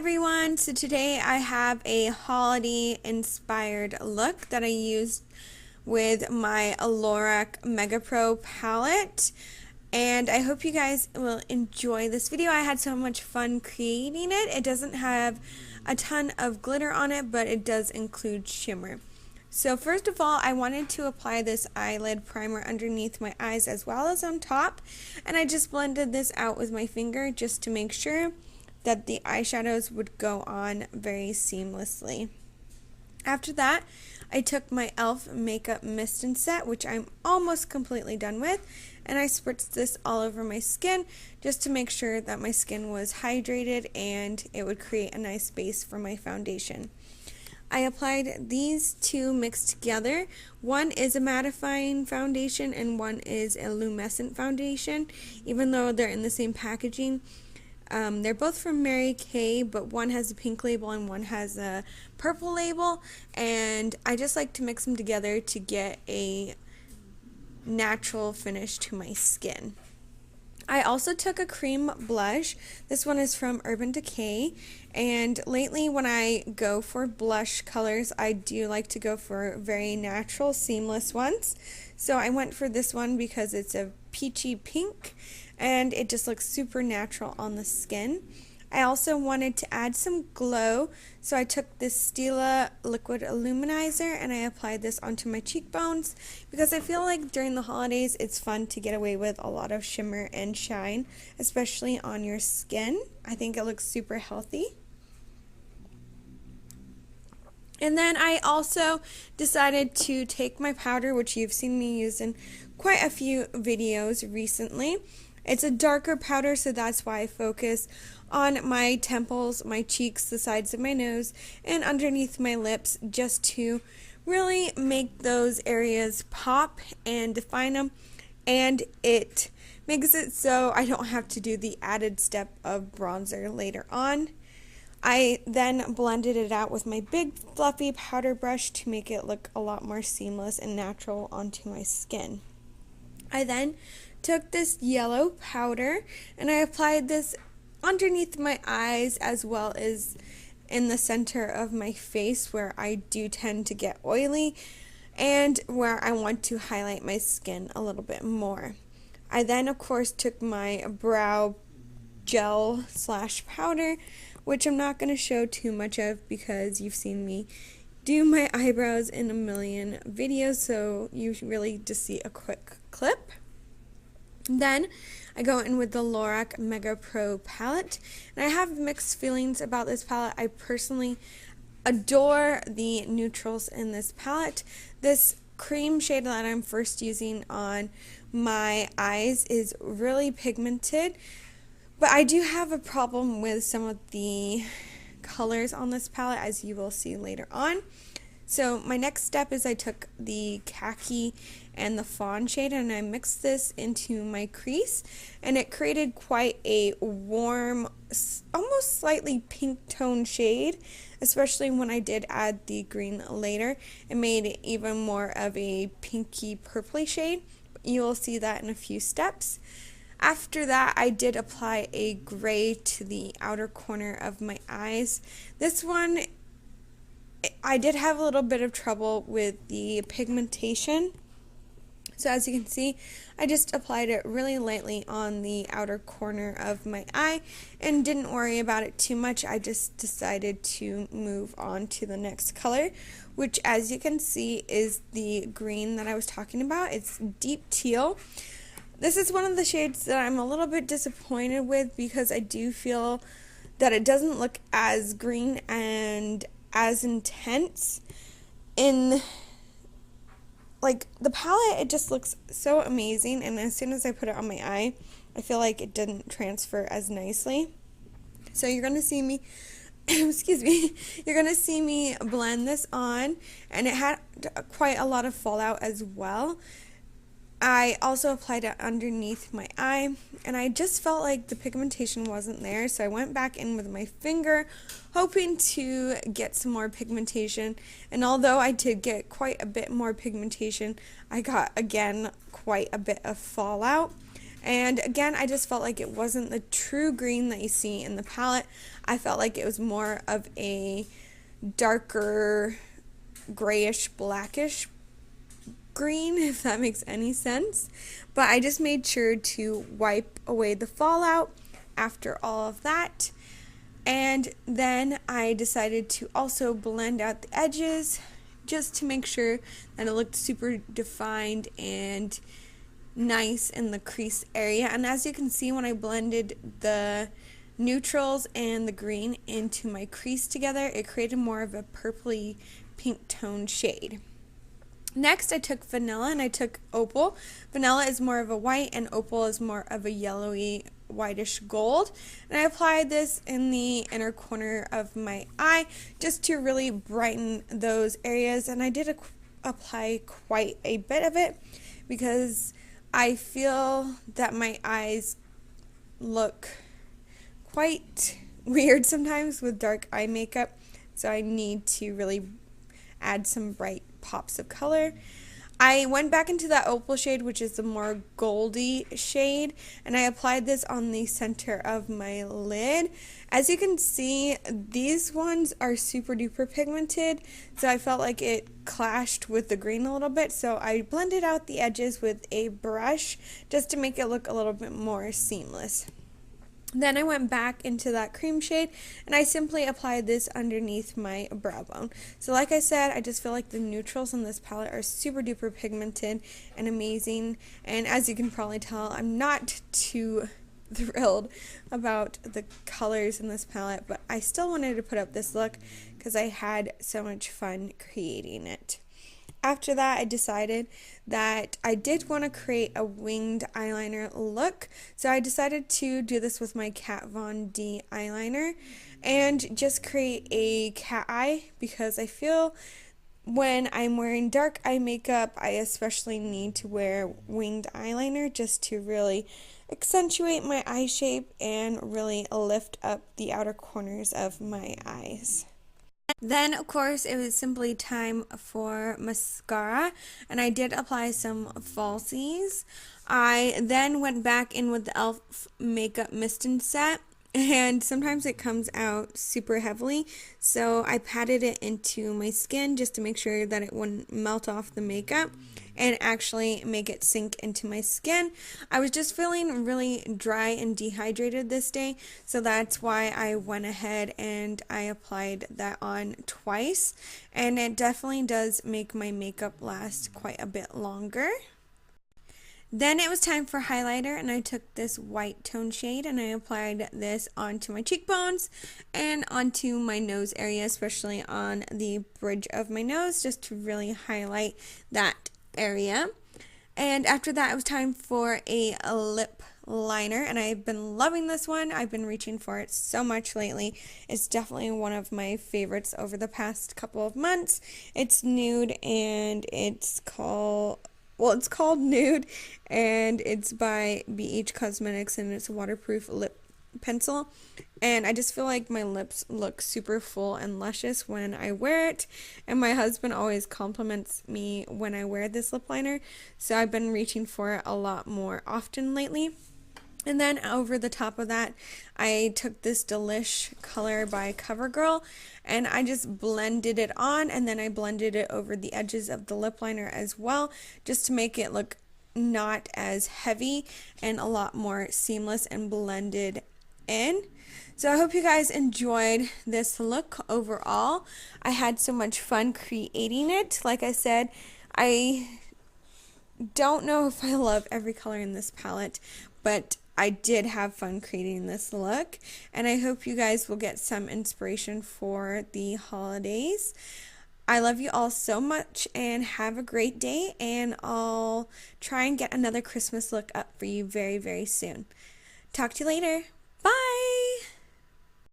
everyone, so today I have a holiday inspired look that I used with my Lorac Mega Pro palette, and I hope you guys will enjoy this video. I had so much fun creating it. It doesn't have a ton of glitter on it, but it does include shimmer. So first of all, I wanted to apply this eyelid primer underneath my eyes as well as on top, and I just blended this out with my finger just to make sure that the eyeshadows would go on very seamlessly. After that, I took my e.l.f. makeup mist and set, which I'm almost completely done with, and I spritzed this all over my skin just to make sure that my skin was hydrated and it would create a nice base for my foundation. I applied these two mixed together. One is a mattifying foundation and one is a luminescent foundation, even though they're in the same packaging. They're both from Mary Kay, but one has a pink label and one has a purple label, and I just like to mix them together to get a natural finish to my skin. I also took a cream blush. This one is from Urban Decay, and lately when I go for blush colors, I do like to go for very natural, seamless ones. So I went for this one because it's a peachy pink, and it just looks super natural on the skin. I also wanted to add some glow, so I took this Stila liquid illuminizer and I applied this onto my cheekbones because I feel like during the holidays it's fun to get away with a lot of shimmer and shine, especially on your skin. I think it looks super healthy. And then I also decided to take my powder, which you've seen me use in quite a few videos recently. It's a darker powder, so that's why I focus on my temples, my cheeks, the sides of my nose, and underneath my lips, just to really make those areas pop and define them. And it makes it so I don't have to do the added step of bronzer later on. I then blended it out with my big fluffy powder brush to make it look a lot more seamless and natural onto my skin. I then took this yellow powder and I applied this underneath my eyes as well as in the center of my face where I do tend to get oily and where I want to highlight my skin a little bit more. I then of course took my brow gel slash powder, which I'm not going to show too much of because you've seen me do my eyebrows in a million videos, so you really just see a quick clip. Then I go in with the Lorac Mega Pro palette, and I have mixed feelings about this palette. I personally adore the neutrals in this palette. This cream shade that I'm first using on my eyes is really pigmented, but I do have a problem with some of the colors on this palette, as you will see later on. So my next step is I took the khaki and the fawn shade and I mixed this into my crease, and it created quite a warm, almost slightly pink tone shade, especially when I did add the green later. It made it even more of a pinky purpley shade. You will see that in a few steps. After that, I did apply a gray to the outer corner of my eyes. This one, I did have a little bit of trouble with the pigmentation. So as you can see, I just applied it really lightly on the outer corner of my eye and didn't worry about it too much. I just decided to move on to the next color, which as you can see is the green that I was talking about. It's deep teal. This is one of the shades that I'm a little bit disappointed with because I do feel that it doesn't look as green and as intense in like the palette. It just looks so amazing, and as soon as I put it on my eye, I feel like it didn't transfer as nicely. So you're gonna see me excuse me, you're gonna see me blend this on, and it had quite a lot of fallout as well. I also applied it underneath my eye, and I just felt like the pigmentation wasn't there, so I went back in with my finger, hoping to get some more pigmentation, and although I did get quite a bit more pigmentation, I got, again, quite a bit of fallout, And again, I just felt like it wasn't the true green that you see in the palette. I felt like it was more of a darker grayish blackish green, if that makes any sense. But I just made sure to wipe away the fallout after all of that. And then I decided to also blend out the edges just to make sure that it looked super defined and nice in the crease area. And as you can see, when I blended the neutrals and the green into my crease together, it created more of a purpley pink tone shade. Next, I took vanilla and I took opal. Vanilla is more of a white and opal is more of a yellowy whitish gold. And I applied this in the inner corner of my eye just to really brighten those areas. And I did apply quite a bit of it because I feel that my eyes look quite weird sometimes with dark eye makeup. So I need to really add some bright pops of color. I went back into that opal shade, which is the more goldy shade, and I applied this on the center of my lid. As you can see, these ones are super duper pigmented, so I felt like it clashed with the green a little bit, so I blended out the edges with a brush just to make it look a little bit more seamless. Then I went back into that cream shade and I simply applied this underneath my brow bone. So like I said, I just feel like the neutrals in this palette are super duper pigmented and amazing. And as you can probably tell, I'm not too thrilled about the colors in this palette, but I still wanted to put up this look because I had so much fun creating it. After that, I decided that I did want to create a winged eyeliner look, so I decided to do this with my Kat Von D eyeliner and just create a cat eye because I feel when I'm wearing dark eye makeup, I especially need to wear winged eyeliner just to really accentuate my eye shape and really lift up the outer corners of my eyes. Then, of course, it was simply time for mascara, and I did apply some falsies. I then went back in with the e.l.f. Makeup Mist and Set, and sometimes it comes out super heavily, so I patted it into my skin just to make sure that it wouldn't melt off the makeup and actually make it sink into my skin. I was just feeling really dry and dehydrated this day, so that's why I went ahead and I applied that on twice, and it definitely does make my makeup last quite a bit longer. Then it was time for highlighter, and I took this white tone shade and I applied this onto my cheekbones and onto my nose area, especially on the bridge of my nose, just to really highlight that area. And after that, it was time for a lip liner, and I've been loving this one. I've been reaching for it so much lately. It's definitely one of my favorites over the past couple of months. It's Nude, and it's called Nude, and it's by BH Cosmetics, and it's a waterproof lip pencil. And I just feel like my lips look super full and luscious when I wear it, and my husband always compliments me when I wear this lip liner, so I've been reaching for it a lot more often lately. And then over the top of that, I took this Delish color by Covergirl, and I just blended it on, and then I blended it over the edges of the lip liner as well, just to make it look not as heavy and a lot more seamless and blended in. So I hope you guys enjoyed this look overall. I had so much fun creating it. Like I said, I don't know if I love every color in this palette, but I did have fun creating this look, and I hope you guys will get some inspiration for the holidays. I love you all so much, and have a great day, and I'll try and get another Christmas look up for you very, very soon. Talk to you later.